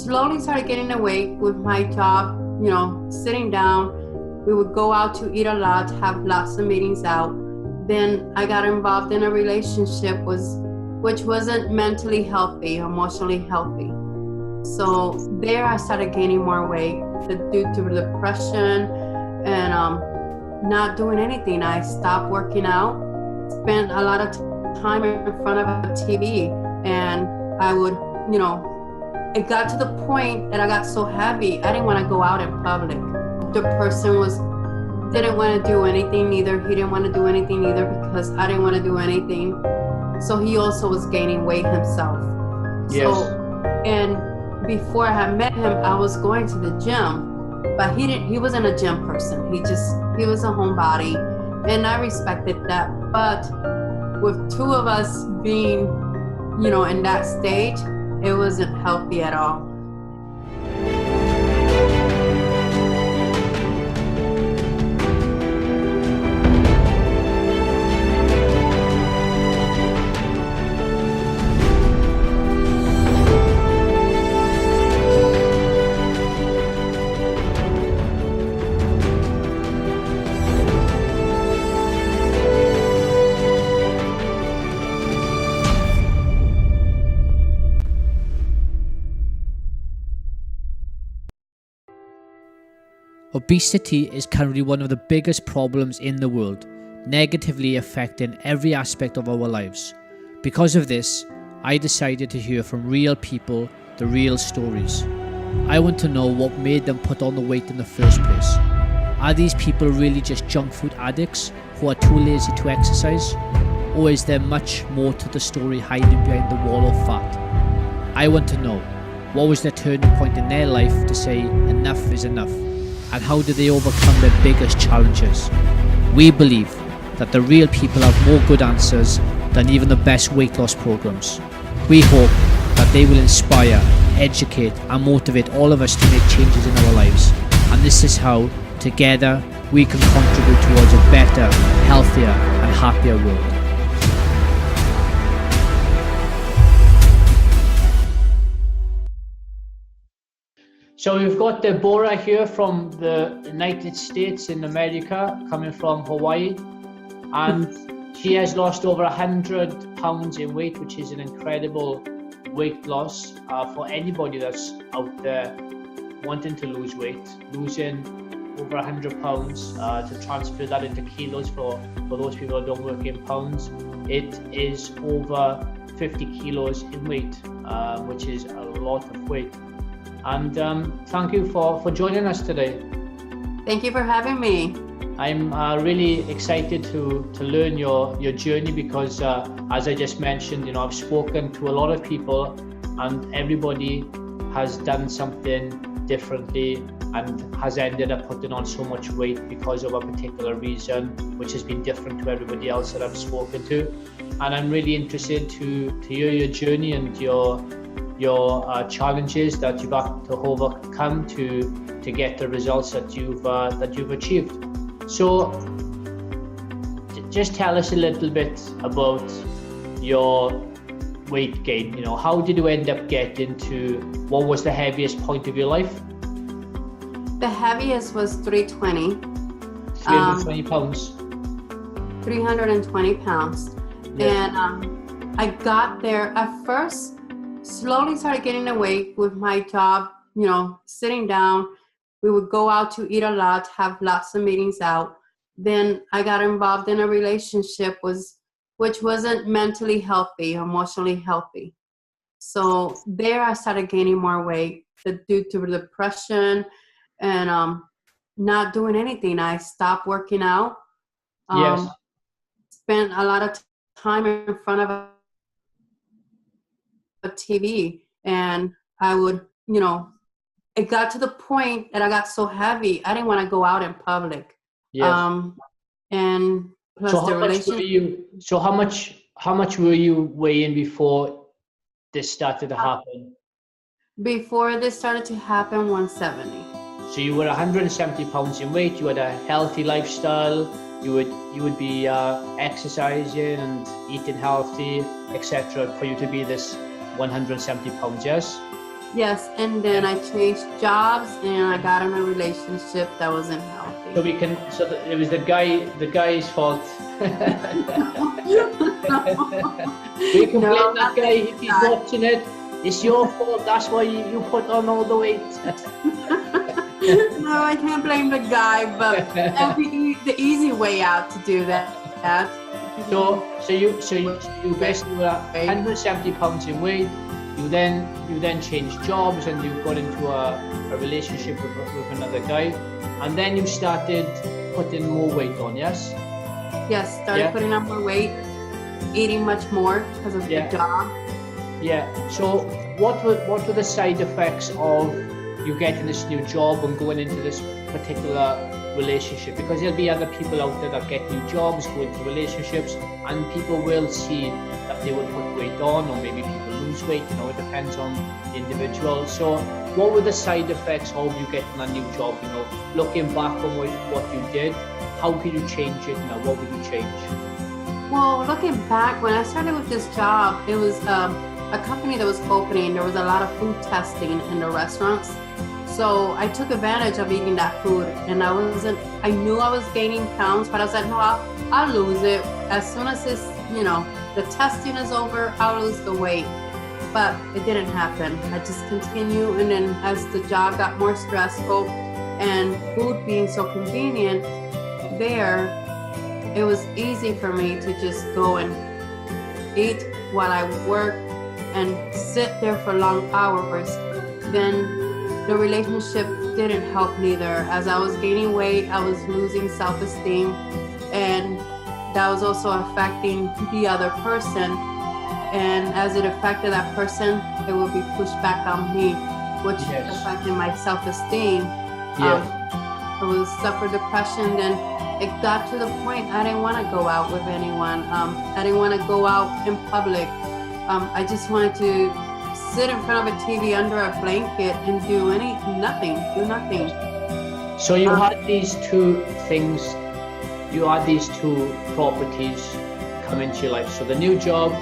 slowly started getting away with my job, sitting down. We would go out to eat a lot, have lots of meetings out. Then I got involved in a relationship which wasn't mentally healthy, emotionally healthy. So there I started gaining more weight due to depression and not doing anything. I stopped working out, spent a lot of time in front of a TV, and I would, it got to the point that I got so heavy, I didn't want to go out in public. The person didn't want to do anything either. He didn't want to do anything either because I didn't want to do anything. So he also was gaining weight himself. Yes. So, and before I had met him, I was going to the gym, but he wasn't a gym person. He was a homebody, and I respected that. But with two of us being, in that stage, it wasn't healthy at all. Obesity is currently one of the biggest problems in the world, negatively affecting every aspect of our lives. Because of this, I decided to hear from real people, the real stories. I want to know what made them put on the weight in the first place. Are these people really just junk food addicts who are too lazy to exercise? Or is there much more to the story hiding behind the wall of fat? I want to know, what was their turning point in their life to say enough is enough? And how do they overcome their biggest challenges? We believe that the real people have more good answers than even the best weight loss programs. We hope that they will inspire, educate and motivate all of us to make changes in our lives. And this is how, together, we can contribute towards a better, healthier and happier world. So we've got Deborah here from the United States in America, coming from Hawaii, and she has lost over 100 pounds in weight, which is an incredible weight loss for anybody that's out there wanting to lose weight. Losing over 100 pounds, to transfer that into kilos for those people that don't work in pounds, it is over 50 kilos in weight, which is a lot of weight. And thank you for joining us today. Thank you for having me. I'm really excited to learn your journey because as I just mentioned, I've spoken to a lot of people and everybody has done something differently and has ended up putting on so much weight because of a particular reason, which has been different to everybody else that I've spoken to. And I'm really interested to hear your journey and your challenges that you've had to overcome to get the results that you've achieved. So just tell us a little bit about your weight gain. How did you end up getting to, what was the heaviest point of your life? The heaviest was 320. 320 pounds. 320 pounds. Yeah. And I got there at first, slowly started getting away with my job, sitting down. We would go out to eat a lot, have lots of meetings out. Then I got involved in a relationship which wasn't mentally healthy, emotionally healthy. So there I started gaining more weight due to Yes. depression and not doing anything. I stopped working out. Spent a lot of time in front of a TV, and I would, it got to the point that I got so heavy, I didn't want to go out in public. Yes. And plus so how much were you weighing before this started to happen? Before this started to happen, 170. So you were 170 pounds in weight, you had a healthy lifestyle, you would be exercising and eating healthy, etc., for you to be this 170 pounds, yes? Yes, and then I changed jobs and I got in a relationship that wasn't So healthy. it was the guy's fault. We can No, blame I'm that not guy blaming if the he's guy. watching it. It's your fault. That's why you put on all the weight. No, I can't blame the guy, but the easy way out to do that. So you basically were 170 pounds in weight. You then changed jobs and you got into a relationship with another guy, and then you started putting more weight on. Yes. Yes, started Yeah. putting on more weight, eating much more because of Yeah. the job. Yeah. So what were the side effects of you getting this new job and going into this particular relationship? Because there'll be other people out there that get new jobs, go into relationships, and people will see that they will put weight on, or maybe people lose weight. It depends on the individual. So what were the side effects of you getting a new job? Looking back on what you did, how could you change it now? What would you change? Well, looking back, when I started with this job, it was a company that was opening. There was a lot of food testing in the restaurants. So I took advantage of eating that food, and I knew I was gaining pounds, but I was like, no, I'll lose it. As soon as the testing is over, I'll lose the weight. But it didn't happen. I just continued, and then as the job got more stressful and food being so convenient there, it was easy for me to just go and eat while I work and sit there for long hours. Then the relationship didn't help neither. As I was gaining weight, I was losing self-esteem, and that was also affecting the other person. And as it affected that person, it would be pushed back on me, which Yes. affected my self-esteem. Yeah. I was suffer depression. Then it got to the point I didn't want to go out with anyone. I didn't want to go out in public. I just wanted to sit in front of a TV under a blanket and do nothing. So you had these two things, you had these two properties come into your life. So the new job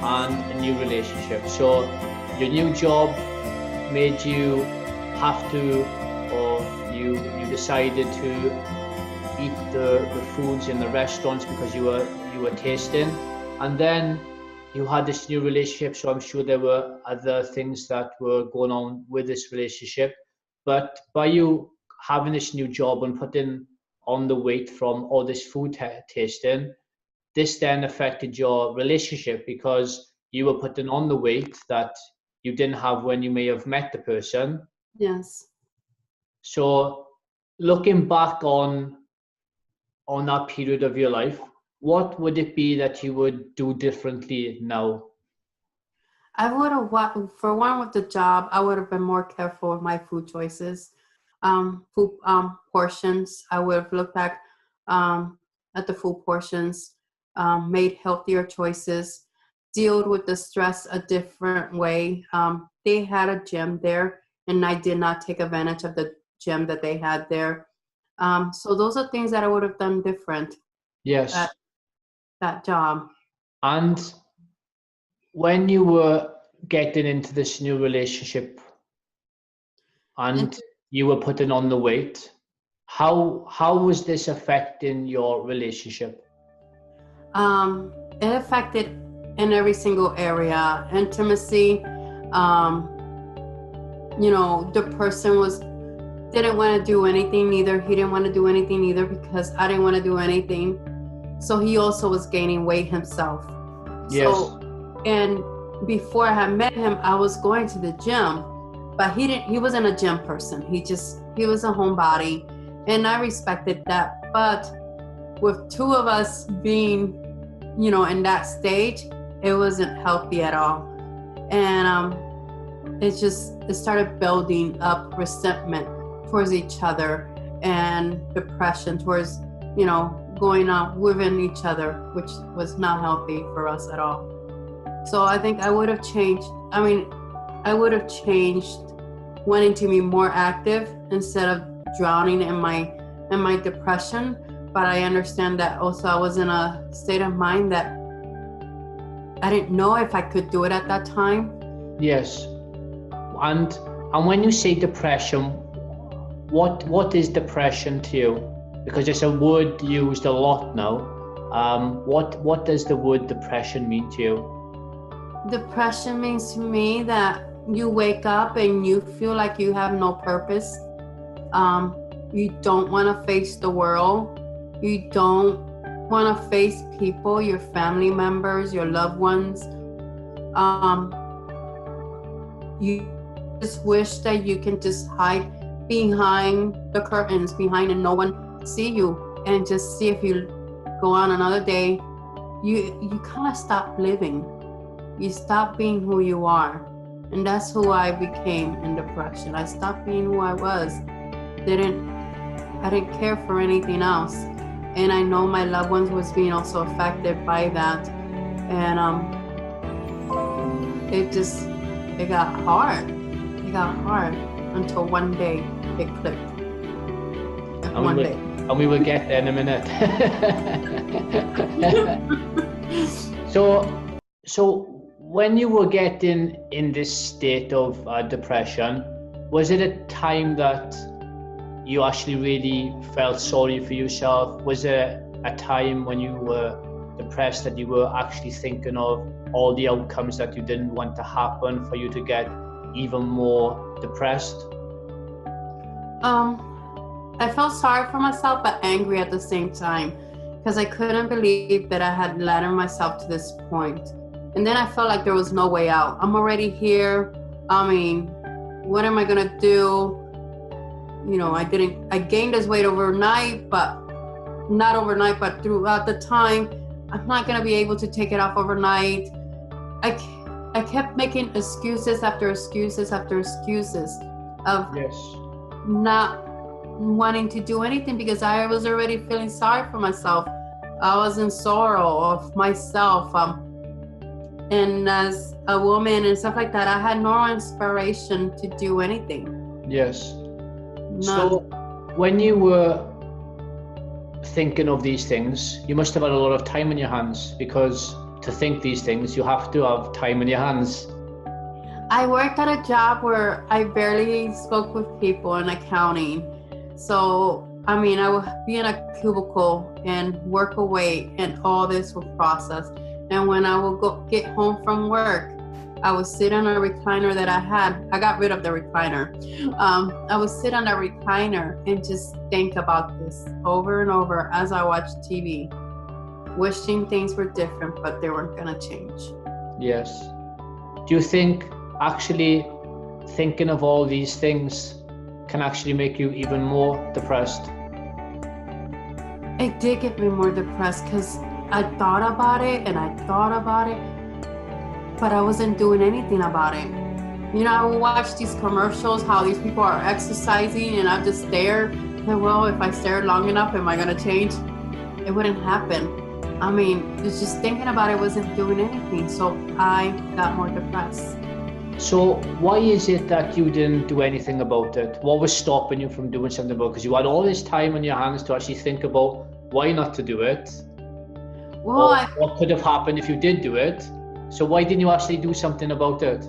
and a new relationship. So your new job made you have to, or you decided to eat the foods in the restaurants because you were tasting, and then you had this new relationship. So I'm sure there were other things that were going on with this relationship, but by you having this new job and putting on the weight from all this food tasting, this then affected your relationship because you were putting on the weight that you didn't have when you may have met the person. Yes. So looking back on that period of your life, what would it be that you would do differently now? I would have, for one, with the job, I would have been more careful with my food choices, food portions. I would have looked back at the food portions, made healthier choices, dealt with the stress a different way. They had a gym there, and I did not take advantage of the gym that they had there. So those are things that I would have done different Yes. at that job. And when you were getting into this new relationship and you were putting on the weight, how was this affecting your relationship? It affected in every single area. Intimacy, the person didn't want to do anything either. He didn't want to do anything either because I didn't want to do anything. So he also was gaining weight himself. Yes. So, and before I had met him, I was going to the gym, but he wasn't a gym person. He was a homebody, and I respected that. But with two of us being, in that stage, it wasn't healthy at all. And it started building up resentment towards each other and depression towards, going on within each other, which was not healthy for us at all. So I think I would have changed. I would have changed wanting to be more active instead of drowning in my depression. But I understand that also I was in a state of mind that I didn't know if I could do it at that time. Yes. And when you say depression, what is depression to you? Because it's a word used a lot now. What does the word depression mean to you? Depression means to me that you wake up and you feel like you have no purpose. You don't want to face the world. You don't want to face people, your family members, your loved ones. You just wish that you can just hide behind the curtains, behind, and no one see you, and just see if you go on another day. You kind of stop living. You stop being who you are. And that's who I became in depression. I stopped being who I was. I didn't care for anything else. And I know my loved ones was being also affected by that. And it got hard. It got hard until one day it clicked. And we will get there in a minute. So when you were getting in this state of depression, was it a time that you actually really felt sorry for yourself? Was it a time when you were depressed that you were actually thinking of all the outcomes that you didn't want to happen for you to get even more depressed? I felt sorry for myself, but angry at the same time, because I couldn't believe that I had led myself to this point. And then I felt like there was no way out. I'm already here. I mean, what am I gonna do? You know, I gained this weight overnight, but not overnight, but throughout the time. I'm not gonna be able to take it off overnight. I kept making excuses after excuses after excuses of not wanting to do anything, because I was already feeling sorry for myself. I was in sorrow of myself. And as a woman and stuff like that, I had no inspiration to do anything. Yes. None. So when you were thinking of these things, you must have had a lot of time on your hands, because to think these things, you have to have time on your hands. I worked at a job where I barely spoke with people in accounting. So, I mean, I would be in a cubicle and work away, and all this would process. And when I would get home from work, I would sit on a recliner that I had. I got rid of the recliner. I would sit on a recliner and just think about this over and over as I watched TV, wishing things were different, but they weren't gonna change. Yes. Do you think actually thinking of all these things can actually make you even more depressed? It did get me more depressed, because I thought about it and I thought about it, but I wasn't doing anything about it. You know, I would watch these commercials, how these people are exercising, and I just stare. And well, if I stare long enough, am I gonna change? It wouldn't happen. I mean, just thinking about it wasn't doing anything, so I got more depressed. So why is it that you didn't do anything about it? What was stopping you from doing something about it? Because you had all this time on your hands to actually think about why not to do it. Well, what could have happened if you did do it? So why didn't you actually do something about it?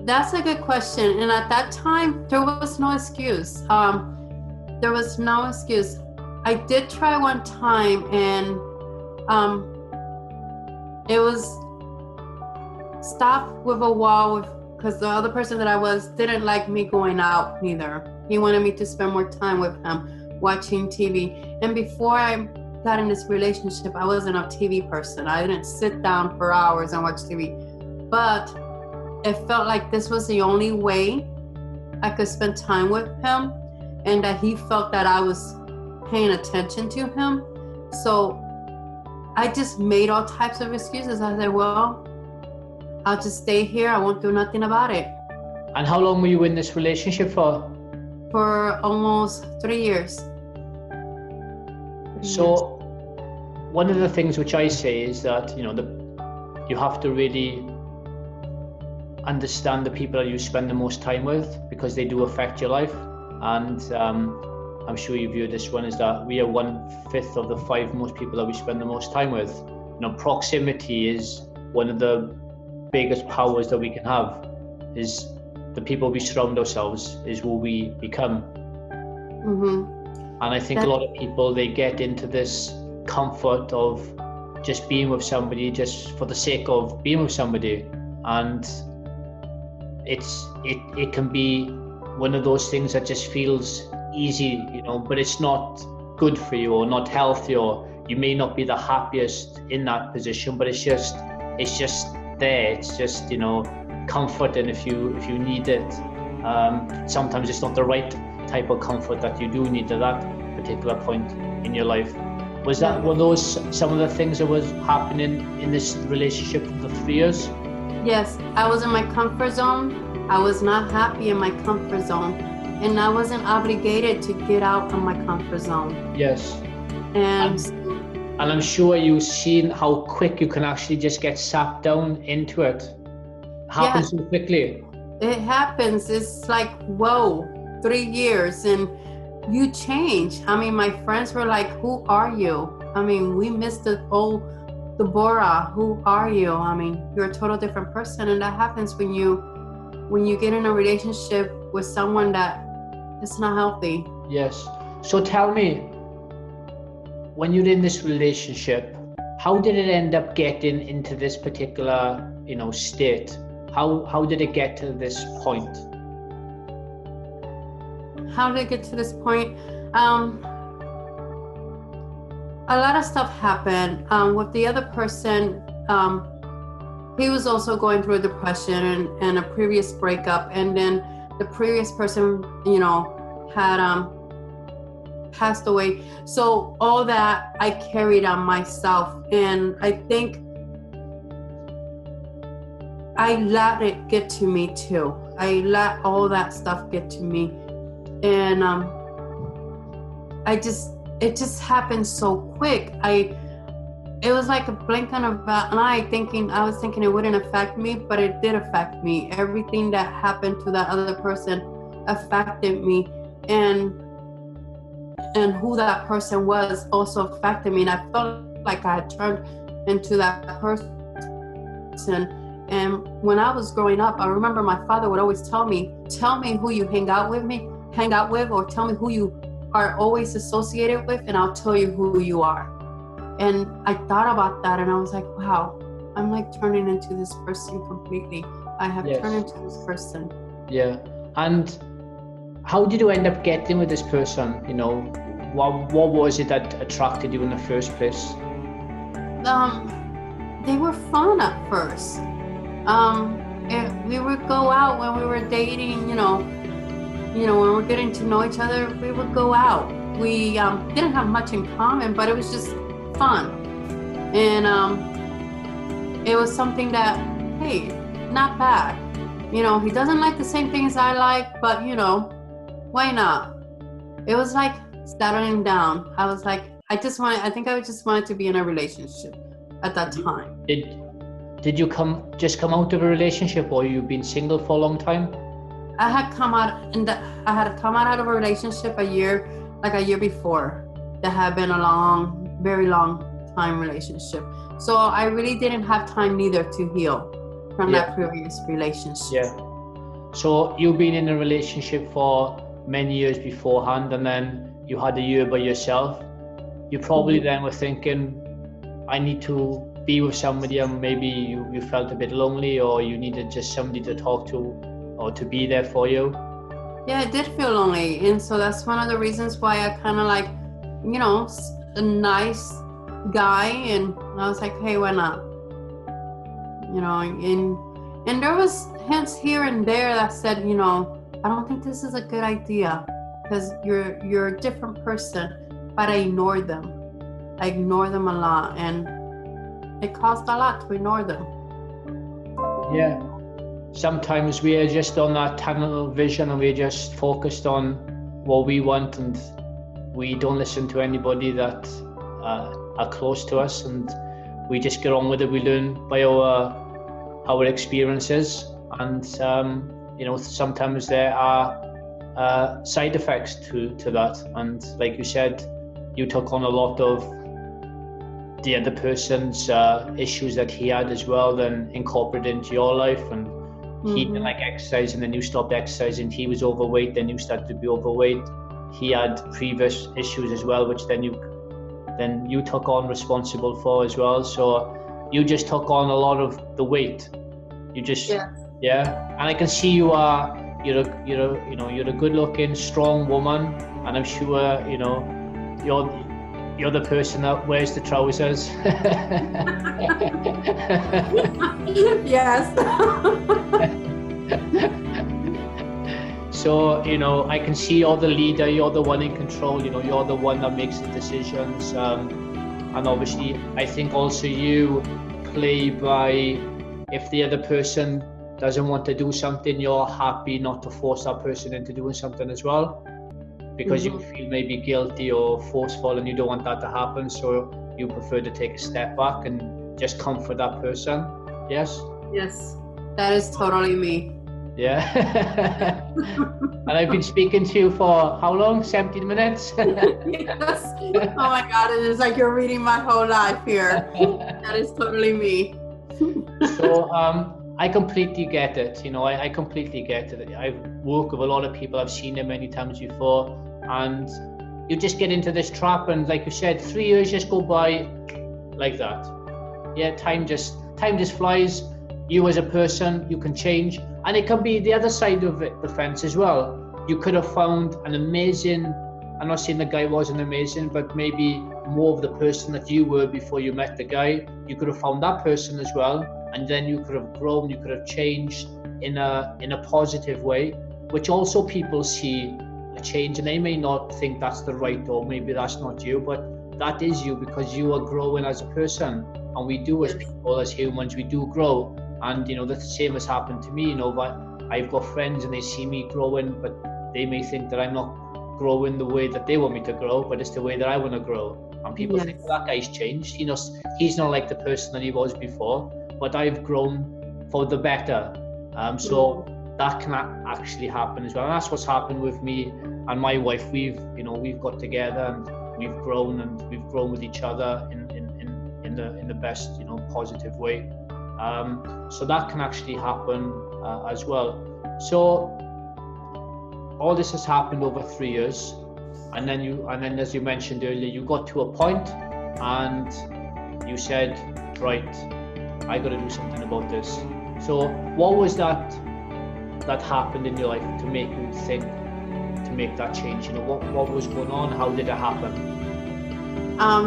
That's a good question. And at that time, there was no excuse. There was no excuse. I did try one time, and it was stopped with a wall, because the other person that I was didn't like me going out neither. He wanted me to spend more time with him, watching TV. And before I got in this relationship, I wasn't a TV person. I didn't sit down for hours and watch TV. But it felt like this was the only way I could spend time with him, and that he felt that I was paying attention to him. So I just made all types of excuses. I said, well, I'll just stay here. I won't do nothing about it. And how long were you in this relationship for? For almost 3 years. So one of the things which I say is that, you know, you have to really understand the people that you spend the most time with, because they do affect your life. And I'm sure you've heard this one, is that we are 1/5 of the 5 most people that we spend the most time with. You know, proximity is one of the biggest powers that we can have. is the people we surround ourselves is who we become. And I think a lot of people, they get into this comfort of just being with somebody just for the sake of being with somebody, and it can be one of those things that just feels easy, you know, but it's not good for you or not healthy, or you may not be the happiest in that position, but it's just there. It's just, you know, comforting if you need it. Sometimes it's not the right type of comfort that you do need at that particular point in your life. Were those some of the things that was happening in this relationship for the 3 years? Yes, I was in my comfort zone. I was not happy in my comfort zone, and I wasn't obligated to get out of my comfort zone. Yes. And I'm sure you've seen how quick you can actually just get sapped down into it. Happens so quickly. It happens. It's like, whoa, 3 years and you change. I mean, my friends were like, who are you? I mean, we missed the old Deborah. Who are you? I mean, you're a total different person. And that happens when you get in a relationship with someone that is not healthy. Yes. So tell me, when you're in this relationship, how did it end up getting into this particular, you know, state? How did it get to this point? How did it get to this point? A lot of stuff happened with the other person. He was also going through a depression and a previous breakup, and then the previous person, you know, had passed away. So all that I carried on myself, and I think I let it get to me too. I let all that stuff get to me, and it just happened so quick. It was like a blink on an eye. I was thinking it wouldn't affect me, but it did affect me. Everything that happened to that other person affected me, and who that person was also affected me. And I felt like I had turned into that person. And when I was growing up, I remember my father would always tell me who you hang out with, or tell me who you are always associated with, and I'll tell you who you are. And I thought about that, and I was like, wow, I'm like turning into this person completely. I have turned into this person. Yeah. And how did you end up getting with this person? You know, what was it that attracted you in the first place? They were fun at first. We would go out when we were dating, you know, when we're getting to know each other, we would go out. We didn't have much in common, but it was just fun. And it was something that, hey, not bad. You know, he doesn't like the same things I like, but, you know, why not? It was like settling down. I was like, I just wanted to be in a relationship at that time. Did you come out of a relationship, or you've been single for a long time? I had come out of a relationship a year before. That had been a very long time relationship. So I really didn't have time neither to heal from that previous relationship. Yeah. So you've been in a relationship for many years beforehand, and then you had a year by yourself. You probably then were thinking, I need to be with somebody, and maybe you felt a bit lonely, or you needed just somebody to talk to or to be there for you. Yeah, I did feel lonely, and so that's one of the reasons why I kind of like, you know, a nice guy, and I was like, hey, why not? You know, and there was hints here and there that said, you know, I don't think this is a good idea because you're a different person, but I ignored them. I ignored them a lot, and it cost a lot to ignore them. Yeah. Sometimes we are just on that tunnel vision, and we're just focused on what we want, and we don't listen to anybody that are close to us, and we just get on with it. We learn by our experiences, and you know, sometimes there are side effects to that. And like you said, you took on a lot of the other person's issues that he had as well, then incorporated into your life, and He didn't like exercise, and then you stopped exercising. He was overweight, then you started to be overweight. He had previous issues as well, which then you took on responsible for as well. So you just took on a lot of the weight. You just yeah. And I can see you're a good-looking, strong woman, and I'm sure you're the person that wears the trousers. Yes. So, I can see you're the leader, you're the one in control, you're the one that makes the decisions. And obviously, I think also you play by, if the other person doesn't want to do something, you're happy not to force that person into doing something as well, because you feel maybe guilty or forceful and you don't want that to happen. So you prefer to take a step back and just comfort that person. Yes? Yes, that is totally me. Yeah. And I've been speaking to you for how long? 17 minutes? Yes. Oh my God, it is like you're reading my whole life here. That is totally me. So I completely get it. I completely get it. I've worked with a lot of people. I've seen them many times before, and you just get into this trap. And like you said, 3 years just go by like that. Yeah, time just flies. You as a person, you can change. And it can be the other side of it, the fence as well. You could have found an amazing, I'm not saying the guy wasn't amazing, but maybe more of the person that you were before you met the guy. You could have found that person as well. And then you could have grown, you could have changed in a positive way, which also people see a change, and they may not think that's the right, or maybe that's not you, but that is you, because you are growing as a person. And we do, as people, as humans, we do grow. And the same has happened to me. But I've got friends and they see me growing, but they may think that I'm not growing the way that they want me to grow, but it's the way that I want to grow. And people think, well, that guy's changed. He's not like the person that he was before, but I've grown for the better. So that can actually happen as well. And that's what's happened with me and my wife. We've got together and we've grown with each other in the best, positive way. So that can actually happen as well. So all this has happened over 3 years, and then as you mentioned earlier, you got to a point and you said, right, I got to do something about this. So what was that happened in your life to make you think to make that change? What was going on? How did it happen?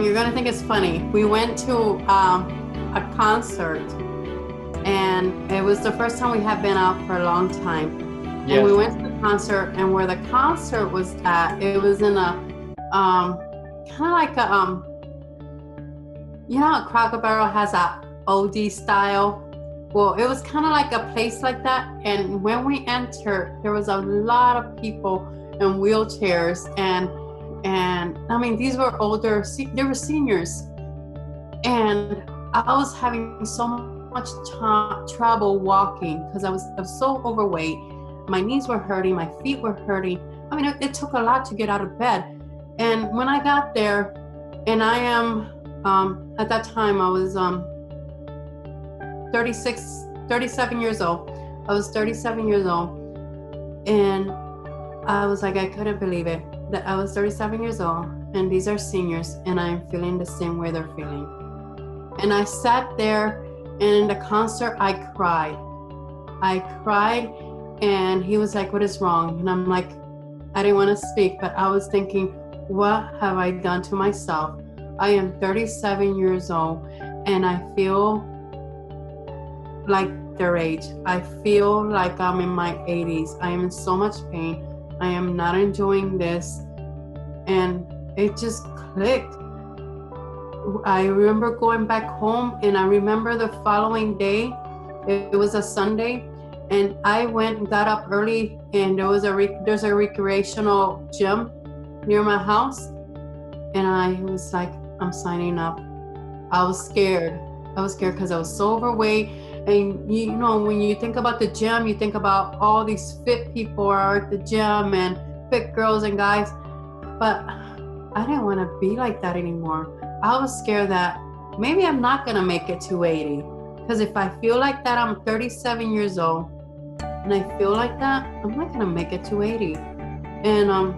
You're gonna think it's funny. We went to a concert, and it was the first time we had been out for a long time. Yes. And we went to the concert, and where the concert was at, it was in a kind of like a Cracker Barrel has a OD style. Well, it was kind of like a place like that. And when we entered, there was a lot of people in wheelchairs, and I mean, these were older, they were seniors, and I was having so much trouble walking because I was so overweight. My knees were hurting, my feet were hurting. I mean, it took a lot to get out of bed. And when I got there, and I am at that time I was 37 years old. I was 37 years old, and I was like, I couldn't believe it that I was 37 years old, and these are seniors, and I'm feeling the same way they're feeling. And I sat there, and in the concert, I cried, and he was like, what is wrong? And I'm like, I didn't want to speak, but I was thinking, what have I done to myself? I am 37 years old, and I feel like their age. I feel like I'm in my 80s. I am in so much pain. I am not enjoying this. And it just clicked. I remember going back home, and I remember the following day, it was a Sunday, and I went and got up early, and there's a recreational gym near my house, and I was like, I'm signing up. I was scared because I was so overweight. And when you think about the gym, you think about all these fit people are at the gym, and fit girls and guys, but I didn't want to be like that anymore. I was scared that maybe I'm not going to make it to 80, because if I feel like that, I'm 37 years old, and I feel like that, I'm not gonna make it to 80. And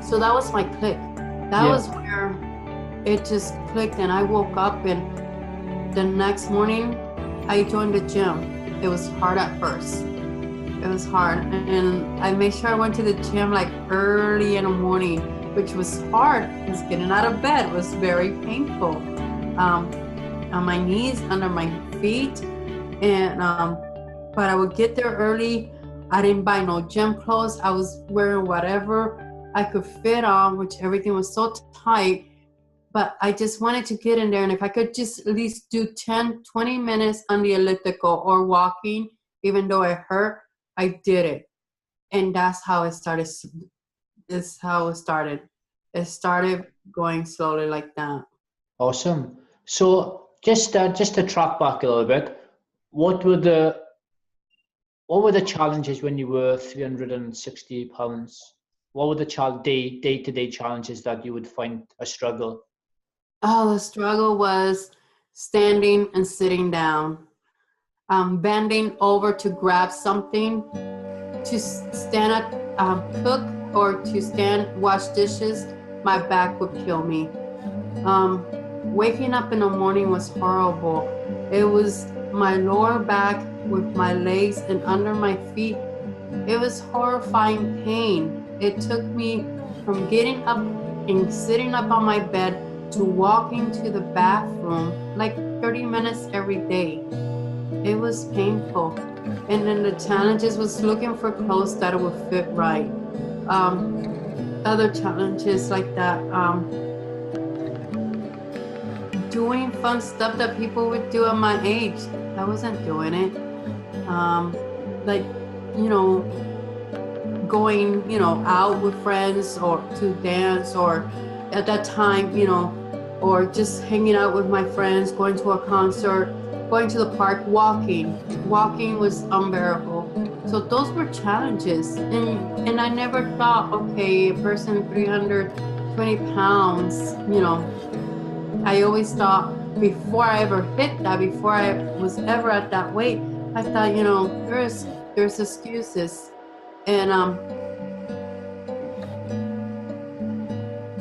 so that was my click. That was where it just clicked, and I woke up, and the next morning I joined the gym. It was hard at first. It was hard, and I made sure I went to the gym like early in the morning, which was hard because getting out of bed was very painful. On my knees, under my feet, and but I would get there early. I didn't buy no gym clothes. I was wearing whatever I could fit on, which everything was so tight. But I just wanted to get in there, and if I could just at least do 10, 20 minutes on the elliptical or walking, even though it hurt, I did it. And that's how it started. That's how it started. It started going slowly like that. Awesome. So just to track back a little bit, what were the challenges when you were 360 pounds? What were the day-to-day challenges that you would find a struggle? Oh, the struggle was standing and sitting down, bending over to grab something, to stand up, cook, or to stand, wash dishes. My back would kill me. Waking up in the morning was horrible. It was my lower back with my legs and under my feet. It was horrifying pain. It took me from getting up and sitting up on my bed to walking to the bathroom like 30 minutes every day. It was painful. And then the challenges was looking for clothes that would fit right. Other challenges like that, doing fun stuff that people would do at my age. I wasn't doing it. Like, going, out with friends or to dance, or at that time, or just hanging out with my friends, going to a concert, going to the park, walking. Walking was unbearable. So those were challenges. And I never thought, okay, a person 320 pounds, I always thought before I ever hit that, before I was ever at that weight, I thought, there's excuses. And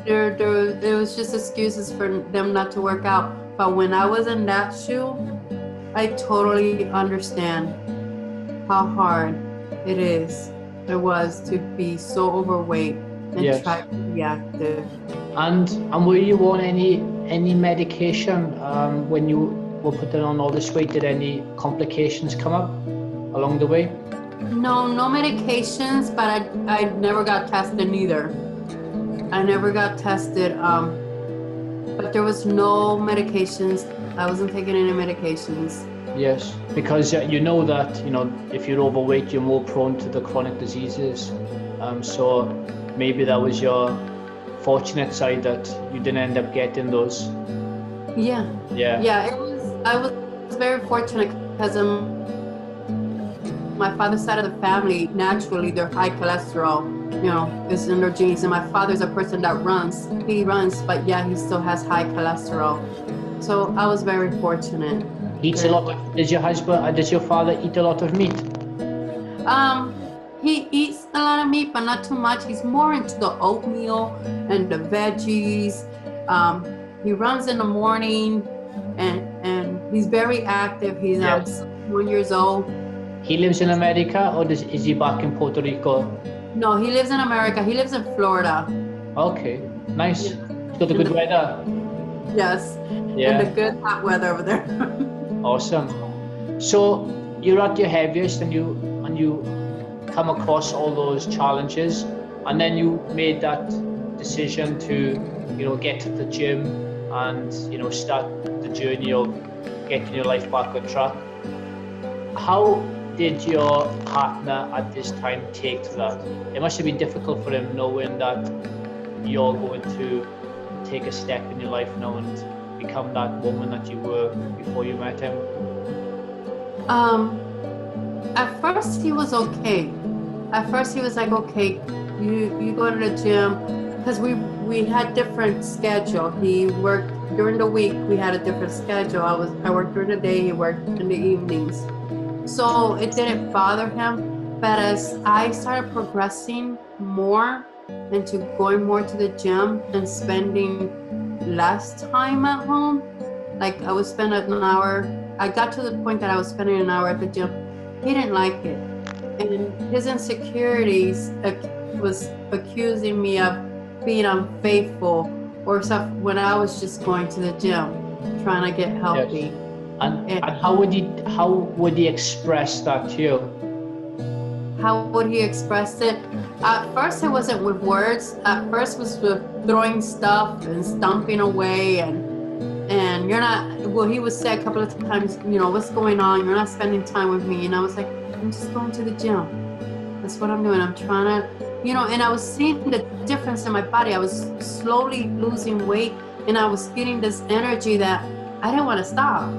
there was just excuses for them not to work out. But when I was in that shoe, I totally understand how hard it was to be so overweight and try to be active. And were you on any medication when you were putting on all this weight? Did any complications come up along the way? No medications, but I never got tested either. I never got tested, but there was no medications. I wasn't taking any medications. Yes, because you know that, if you're overweight, you're more prone to the chronic diseases. So maybe that was your fortunate side that you didn't end up getting those. Yeah. I was very fortunate because my father's side of the family, naturally, they're high cholesterol, it's in their genes. And my father's a person that runs. He runs, but he still has high cholesterol. So I was very fortunate. Does your father eat a lot of meat? He eats a lot of meat, but not too much. He's more into the oatmeal and the veggies. He runs in the morning, and he's very active. He's 1 year old. He lives in America, or is he back in Puerto Rico? No, he lives in America. He lives in Florida. Okay, nice. He's got the good weather. Yes, and the good hot weather over there. Awesome. So you're at your heaviest, and you come across all those challenges, and then you made that decision to get to the gym and start the journey of getting your life back on track. How did your partner at this time take to that? It must have been difficult for him knowing that you're going to take a step in your life now and become that woman that you were before you met him. At first he was okay. At first he was like, okay, you go to the gym, because we had different schedule. He worked during the week. We had a different schedule. I worked during the day. He worked in the evenings. So it didn't bother him. But as I started progressing more into going more to the gym and spending less time at home, like I would spend an hour, I got to the point that I was spending an hour at the gym. He didn't like it. And his insecurities was accusing me of being unfaithful or stuff when I was just going to the gym, trying to get healthy. Yes. And how would he express that to you? How would he express it? At first, it wasn't with words. At first, it was with throwing stuff and stomping away, and you're not. Well, he would say a couple of times, you know, what's going on? You're not spending time with me. And I was like, I'm just going to the gym. That's what I'm doing. I'm trying to, you know. And I was seeing the difference in my body. I was slowly losing weight, and I was getting this energy that I didn't want to stop.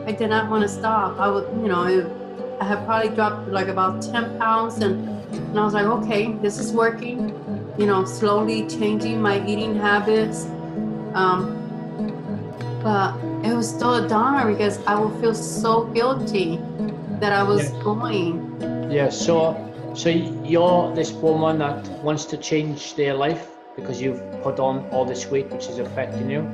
I did not want to stop. I would, you know, I had probably dropped like about 10 pounds, and I was like, okay, this is working. You know, slowly changing my eating habits. But it was still a downer because I would feel so guilty that I was going. Yeah. So you're this woman that wants to change their life because you've put on all this weight which is affecting you,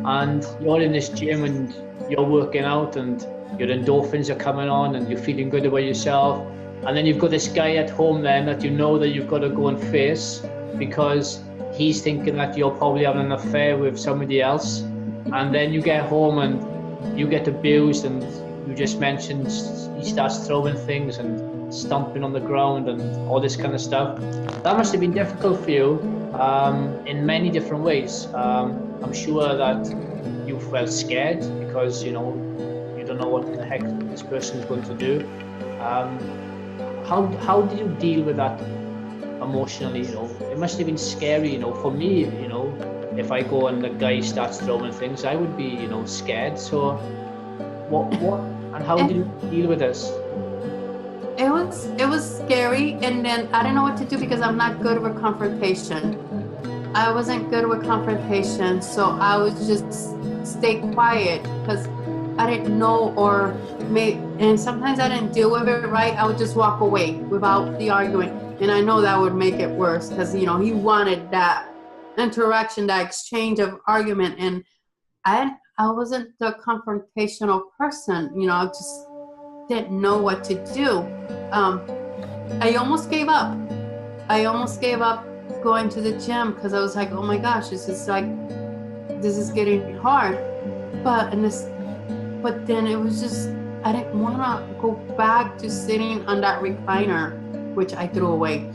and you're in this gym and you're working out and your endorphins are coming on and you're feeling good about yourself, and then you've got this guy at home then that you know that you've got to go and face because he's thinking that you're probably having an affair with somebody else, and then you get home and you get abused, and you just mentioned he starts throwing things and stomping on the ground and all this kind of stuff. That must have been difficult for you in many different ways. I'm sure that you felt scared because you don't know what the heck this person is going to do. How did you deal with that emotionally? It must have been scary. For me, if I go and the guy starts throwing things, I would be scared. So what and how did you deal with this? It was scary, and then I didn't know what to do because I'm not good with confrontation. I wasn't good with confrontation, so I would just stay quiet because I didn't know, and sometimes I didn't deal with it right. I would just walk away without the arguing, and I know that would make it worse because he wanted that interaction, that exchange of argument, and I wasn't the confrontational person. I just didn't know what to do. I almost gave up. Going to the gym because I was like, oh my gosh, this is getting hard. But then it was just, I didn't want to go back to sitting on that recliner, which I threw away.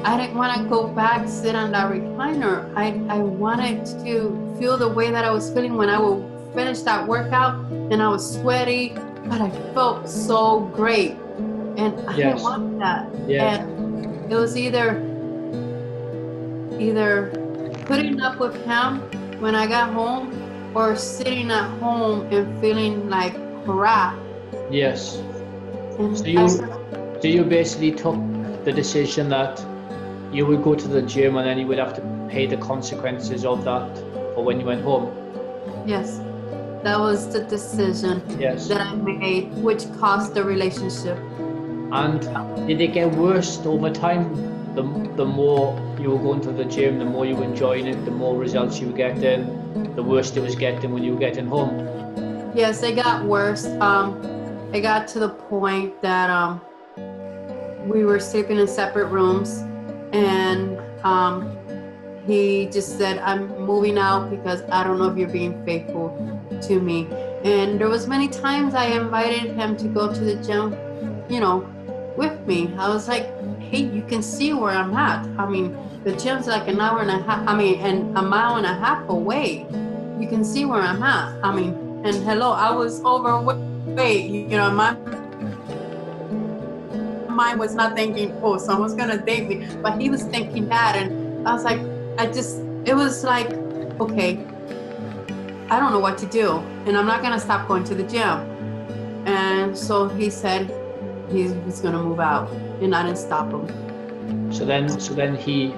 I didn't want to go back, sit on that recliner. I wanted to feel the way that I was feeling when I would finish that workout and I was sweaty, but I felt so great. And I didn't want that. Yeah. And it was either putting up with him when I got home or sitting at home and feeling like crap. Yes. And so you basically took the decision that you would go to the gym and then you would have to pay the consequences of that for when you went home. Yes. That was the decision that I made, which cost the relationship. And did it get worse over time? The more you were going to the gym, the more you were enjoying it, the more results you were getting, the worse it was getting when you were getting home. Yes, it got worse. It got to the point that we were sleeping in separate rooms, and he just said, I'm moving out because I don't know if you're being faithful to me. And there was many times I invited him to go to the gym, with me. I was like, hey, you can see where I'm at. I mean, the gym's like an hour and a half, and a mile and a half away. You can see where I'm at. And hello, I was overweight. My mind was not thinking, oh, someone's gonna date me, but he was thinking that. And I was like, it was like, okay, I don't know what to do, and I'm not gonna stop going to the gym. And so he said he was gonna move out, and I didn't stop him. So then he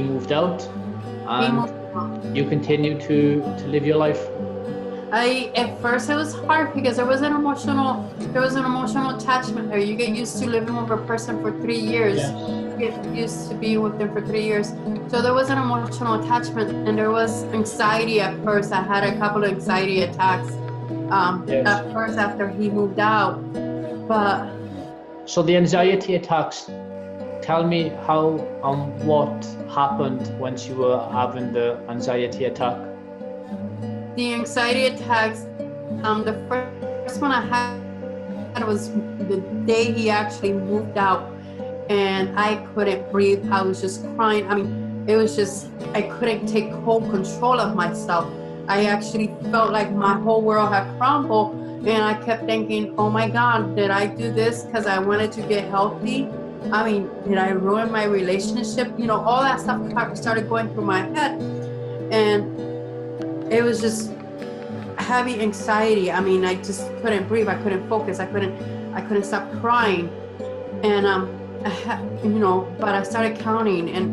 moved out, and He moved out. you continued to live your life. At first it was hard because there was an emotional attachment there. You get used to living with a person for 3 years. Yes. You get used to being with them for 3 years. So there was an emotional attachment, and there was anxiety at first. I had a couple of anxiety attacks Yes. at first after he moved out. But So the anxiety attacks, tell me how what happened once you were having the anxiety attack? the anxiety attacks, the first one I had was the day he actually moved out, and I couldn't breathe. I was just crying. I mean, it was just, I couldn't take whole control of myself. I actually felt like my whole world had crumbled, and I kept thinking, oh my God, did I do this because I wanted to get healthy? I mean, did I ruin my relationship? You know, all that stuff started going through my head, and it was just heavy anxiety. I mean, I just couldn't breathe. I couldn't focus. I couldn't stop crying. And but I started counting and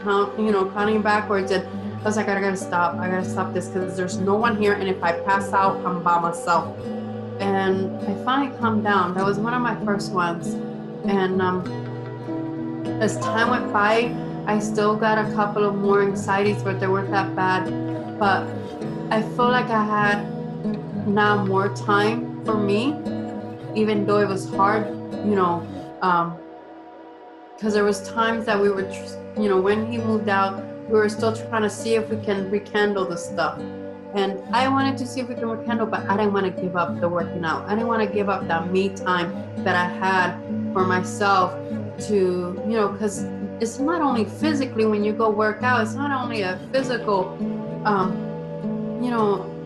counting backwards, and I was like, I gotta stop this because there's no one here, and if I pass out, I'm by myself. And I finally calmed down. That was one of my first ones. And as time went by, I still got a couple of more anxieties, but they weren't that bad. But I feel like I had now more time for me, even though it was hard, because there was times that we were, when he moved out, we were still trying to see if we can rekindle the stuff. And I wanted to see if we can rekindle, but I didn't want to give up the working out. I didn't want to give up that me time that I had for myself to, because it's not only physically when you go work out, it's not only a physical,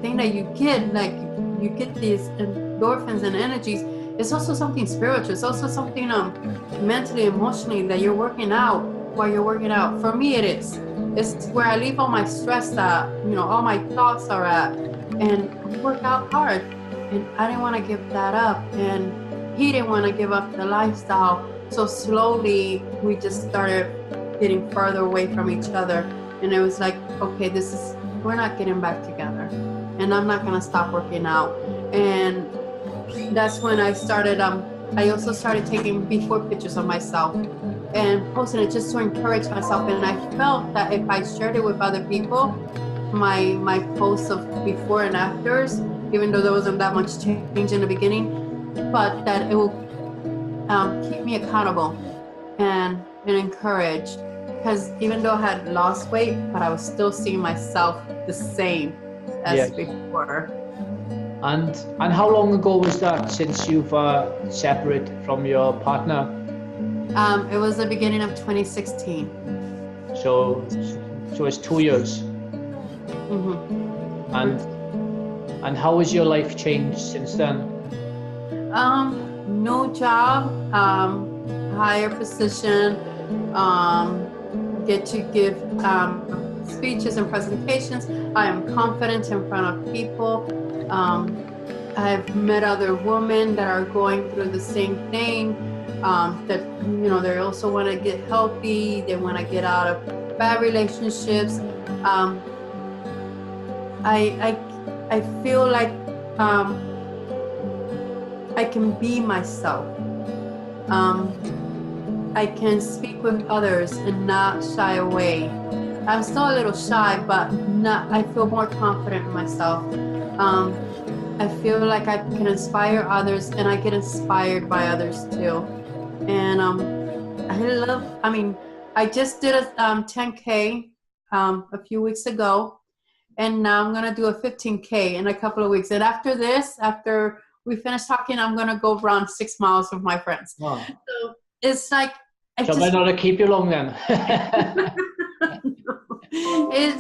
thing that you get, like you get these endorphins and energies. It's also something spiritual. It's also something mentally, emotionally that you're working out while you're working out. For me, it is. It's where I leave all my stress at, all my thoughts are at, and I work out hard. And I didn't want to give that up, and he didn't want to give up the lifestyle. So slowly, we just started getting further away from each other. And it was like, okay, we're not getting back together, and I'm not gonna stop working out. And that's when I started. I also started taking before pictures of myself and posting it just to encourage myself. And I felt that if I shared it with other people, my posts of before and afters, even though there wasn't that much change in the beginning, but that it will keep me accountable and encouraged. Because even though I had lost weight, but I was still seeing myself the same as before. And how long ago was that since you've separated from your partner? It was the beginning of 2016. So it's 2 years. Mm-hmm. And how has your life changed since then? No job, higher position, get to give speeches and presentations. I am confident in front of people. I've met other women that are going through the same thing, that they also want to get healthy, they want to get out of bad relationships. I feel like I can be myself. I can speak with others and not shy away. I'm still a little shy, but I feel more confident in myself. I feel like I can inspire others, and I get inspired by others too. And I just did a 10K a few weeks ago, and now I'm gonna do a 15K in a couple of weeks. And after we finish talking, I'm gonna go run 6 miles with my friends. Wow. So it's like, so I might not keep you long then. It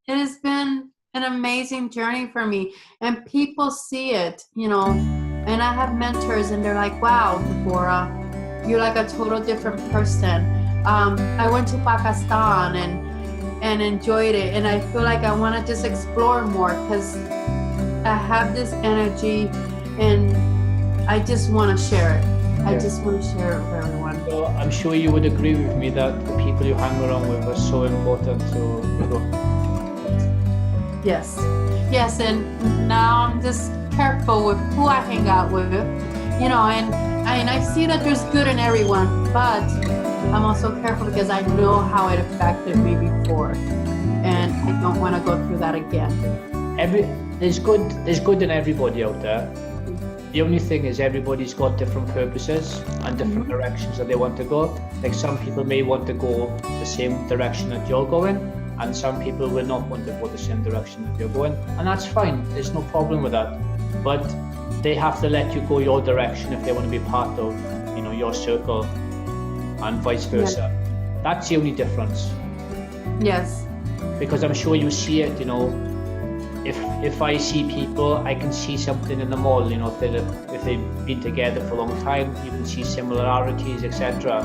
has been an amazing journey for me, and people see it, and I have mentors, and they're like, wow, Deborah, you're like a total different person. I went to Pakistan and enjoyed it, and I feel like I want to just explore more because I have this energy, and I just want to share it. I just want to share it with everyone. So I'm sure you would agree with me that the people you hang around with are so important to. Yes. Yes, and now I'm just careful with who I hang out with, you know, and I see that there's good in everyone, but I'm also careful because I know how it affected me before, and I don't want to go through that again. There's good in everybody out there. The only thing is everybody's got different purposes and different directions that they want to go. Like some people may want to go the same direction that you're going, and some people will not want to go the same direction that you're going, and that's fine. There's no problem with that. But they have to let you go your direction if they want to be part of, you know, your circle, and vice versa. Yeah. That's the only difference. Yes. Because I'm sure you see it, you know. If I see people, I can see something in them all, you know, if they've been together for a long time, you can see similarities, etc.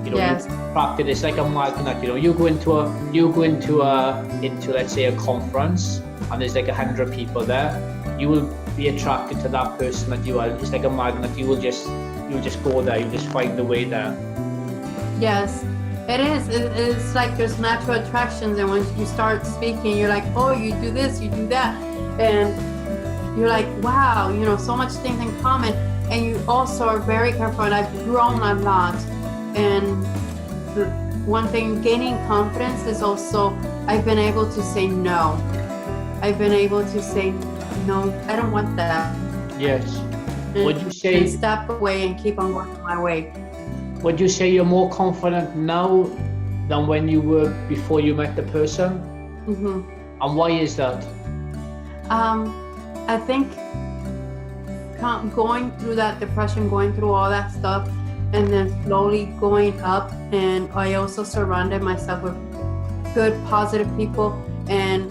You know, yes. You practice. It's like a magnet. You know, you go into let's say a conference, and there's like 100 people there. You will be attracted to that person that you are. It's like a magnet. You'll just go there. You just find the way there. Yes. It is. It's like there's natural attractions, and once you start speaking, you're like, oh, you do this, you do that, and you're like, wow, you know, so much things in common. And you also are very careful, and I've grown a lot. And the one thing, gaining confidence is also, I've been able to say no. I've been able to say, no, I don't want that. Yes. Would you say? And step away and keep on working my way. Would you say you're more confident now than when you were before you met the person? Mm-hmm. And why is that? I think going through that depression, going through all that stuff, and then slowly going up, and I also surrounded myself with good, positive people, and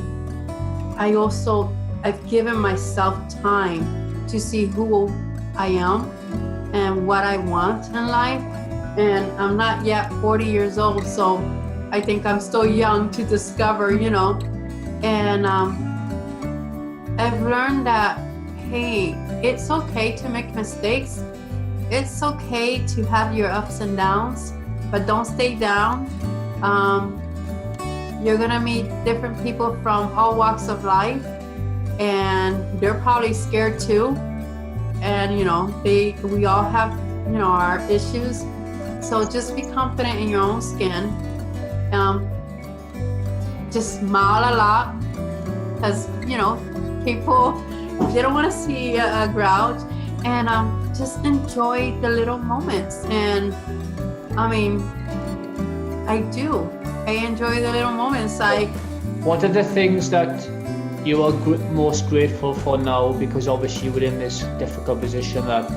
I've given myself time to see who I am and what I want in life. And I'm not yet 40 years old, so I think I'm still young to discover, you know. And I've learned that, hey, it's okay to make mistakes. It's okay to have your ups and downs, but don't stay down. You're gonna meet different people from all walks of life, and they're probably scared too. And you know, we all have, you know, our issues. So just be confident in your own skin. Just smile a lot, because you know, people, they don't want to see a grouch. And just enjoy the little moments. And I mean, I do. I enjoy the little moments. What are the things that you are most grateful for now? Because obviously you were in this difficult position that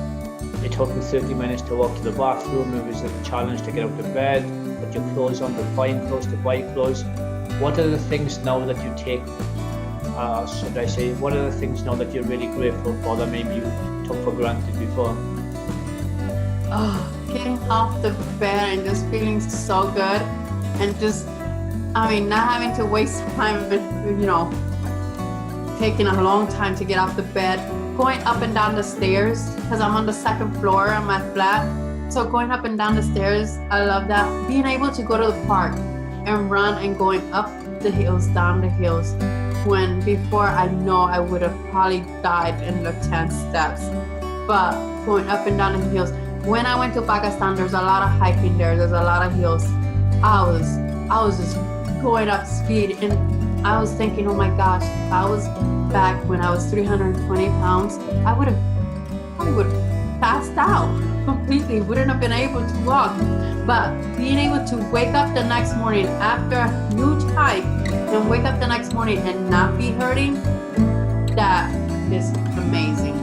it took you 30 minutes to walk to the bathroom. It was a challenge to get out of bed, put your clothes on, to find clothes, to buy clothes. What are the things now that you take, what are the things now that you're really grateful for that maybe you took for granted before? Oh, getting off the bed and just feeling so good, and just, I mean, not having to waste time, you know, taking a long time to get off the bed, going up and down the stairs, because I'm on the second floor on my flat. So going up and down the stairs, I love that. Being able to go to the park and run, and going up the hills, down the hills, when before I know I would have probably died in the 10 steps. But going up and down the hills. When I went to Pakistan, there's a lot of hiking there. There's a lot of hills. I was just going up speed, and I was thinking, oh my gosh, if I was back when I was 320 pounds, I would have passed out completely, wouldn't have been able to walk. But being able to wake up the next morning after a huge hike, and wake up the next morning and not be hurting, that is amazing.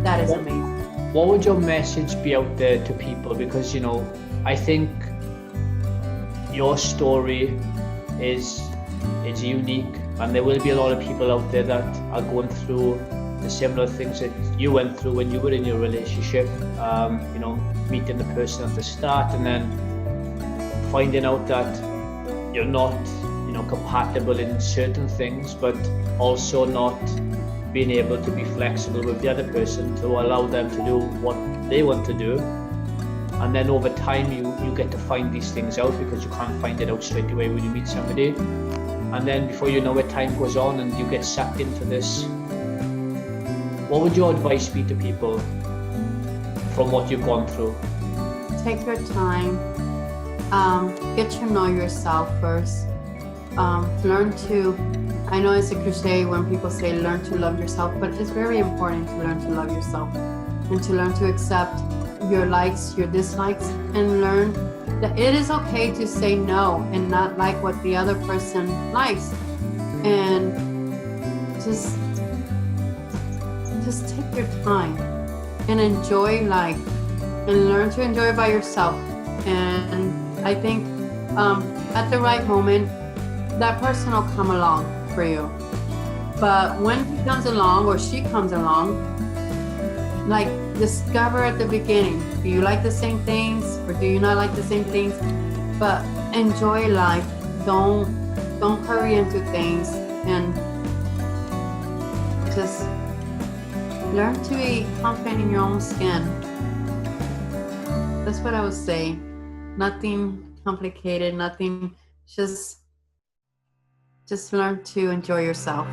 That is amazing. What would your message be out there to people? Because, you know, I think your story is unique, and there will be a lot of people out there that are going through the similar things that you went through when you were in your relationship. You know, meeting the person at the start, and then finding out that you're not, you know, compatible in certain things, but also not being able to be flexible with the other person to allow them to do what they want to do. And then over time you get to find these things out, because you can't find it out straight away when you meet somebody. And then before you know it, time goes on and you get sucked into this. What would your advice be to people from what you've gone through? Take your time. Get to know yourself first. Learn to, I know it's a cliche when people say learn to love yourself, but it's very important to learn to love yourself and to learn to accept your likes, your dislikes, and learn that it is okay to say no and not like what the other person likes. And just take your time and enjoy life and learn to enjoy it by yourself. And I think at the right moment, that person will come along for you. But when he comes along or she comes along, like, discover at the beginning, do you like the same things or do you not like the same things? But enjoy life. Don't hurry into things, and just learn to be confident in your own skin. That's what I would say. Nothing complicated, nothing, just learn to enjoy yourself.